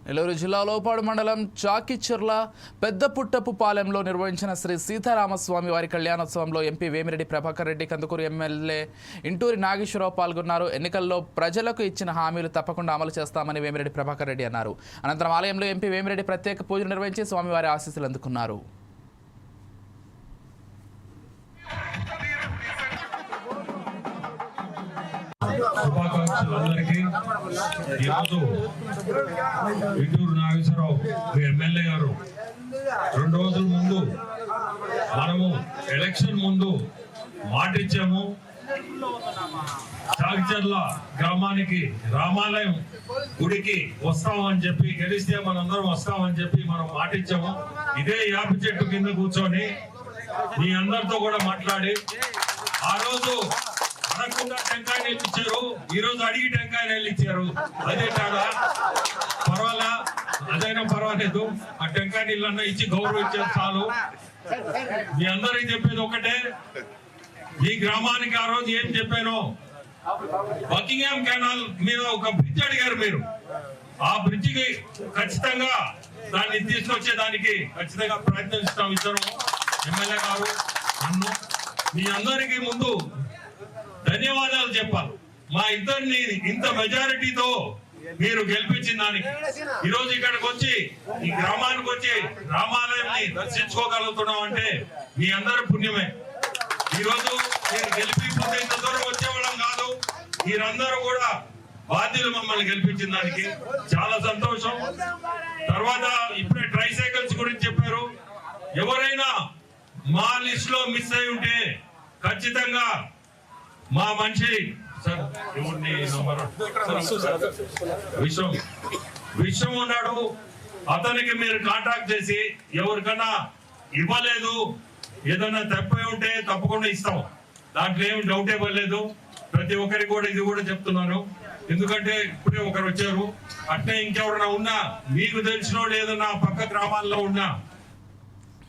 నెల్లూరు జిల్లా లోపాడు మండలం చాకిచెర్ల పెద్దపుట్టపుపాలెంలో నిర్వహించిన శ్రీ సీతారామస్వామి వారి కళ్యాణోత్సవంలో ఎంపీ వేమిరెడ్డి ప్రభాకర్ రెడ్డి, కందుకూరు ఎమ్మెల్యే ఇంటూరి నాగేశ్వరరావు పాల్గొన్నారు. ఎన్నికల్లో ప్రజలకు ఇచ్చిన హామీలు తప్పకుండా అమలు చేస్తామని వేమిరెడ్డి ప్రభాకర్ రెడ్డి అన్నారు. అనంతరం ఆలయంలో ఎంపీ వేమిరెడ్డి ప్రత్యేక పూజలు నిర్వహించి స్వామివారి ఆశీస్సులు అందుకున్నారు. శుభాకాంక్షలందరికీ. ఈరోజు ఇంటూరు నాగేశ్వరరావు ఎమ్మెల్యే గారు 2 రోజుల ముందు మనము ఎలక్షన్ ముందు మాటిచ్చాము. చాకిచెర్ల గ్రామానికి రామాలయం గుడికి వస్తామని చెప్పి, గెలిస్తే మనందరం వస్తామని చెప్పి మనం మాటిచ్చాము. ఇదే యాప చెట్టు కింద కూర్చొని మీ అందరితో కూడా మాట్లాడి ఆ రోజు అడగకుండా టెంకాయ నీళ్ళు ఇచ్చారు, ఈ రోజు అడిగి టెంకాయ నీళ్ళు ఇచ్చారు. అదే తేడా. పర్వాలా, అదైనా పర్వాలేదు. ఆ టెంకాయ నీళ్ళన్నా ఇచ్చి గౌరవించారు చాలు. మీ అందరికి చెప్పేది ఒకటే, ఈ గ్రామానికి ఆ రోజు ఏం చెప్పానో, బకింగ్హామ్ కెనాల్ మీద ఒక బ్రిడ్జ్ అడిగారు మీరు. ఆ బ్రిడ్జికి ఖచ్చితంగా దాన్ని తీసుకొచ్చేదానికి ఖచ్చితంగా ప్రయత్నిస్తాం. ఇద్దరు ఎమ్మెల్యే గారు, నన్ను, మీ అందరికీ ముందు ధన్యవాదాలు చెప్పాలి. మా ఇద్దరిని ఇంత మెజారిటీతో మీరు గెలిపించిన దానికి, ఈ రోజు ఇక్కడికి వచ్చి ఈ గ్రామానికి వచ్చి రామాలయాన్ని దర్శించుకోగలుగుతున్నాం అంటే మీ అందరి పుణ్యమే. ఈ రోజు మీరు గెలిపిపోతే ఇంత దూరం వచ్చేవాళ్ళం కాదు. మీరందరూ కూడా బాధ్యులు మమ్మల్ని గెలిపించిన దానికి. చాలా సంతోషం. తర్వాత ఇప్పుడే ట్రైసైకిల్స్ గురించి చెప్పారు. ఎవరైనా మా లిస్ట్ లో మిస్ అయి ఉంటే ఖచ్చితంగా మా మనిషి విశ్వం ఉన్నాడు, అతనికి మీరు కాంటాక్ట్ చేసి ఎవరికన్నా ఇవ్వలేదు, ఏదైనా తప్పై ఉంటే తప్పకుండా ఇస్తాం. దాంట్లో ఏమి డౌట్ ఇవ్వలేదు. ప్రతి ఒక్కరికి కూడా ఇది కూడా చెప్తున్నాను. ఎందుకంటే ఇప్పుడే ఒకరు వచ్చారు. అట్నే ఇంకెవరైనా ఉన్నా, మీకు తెలిసిన వాళ్ళు ఏదన్నా పక్క గ్రామాల్లో ఉన్నా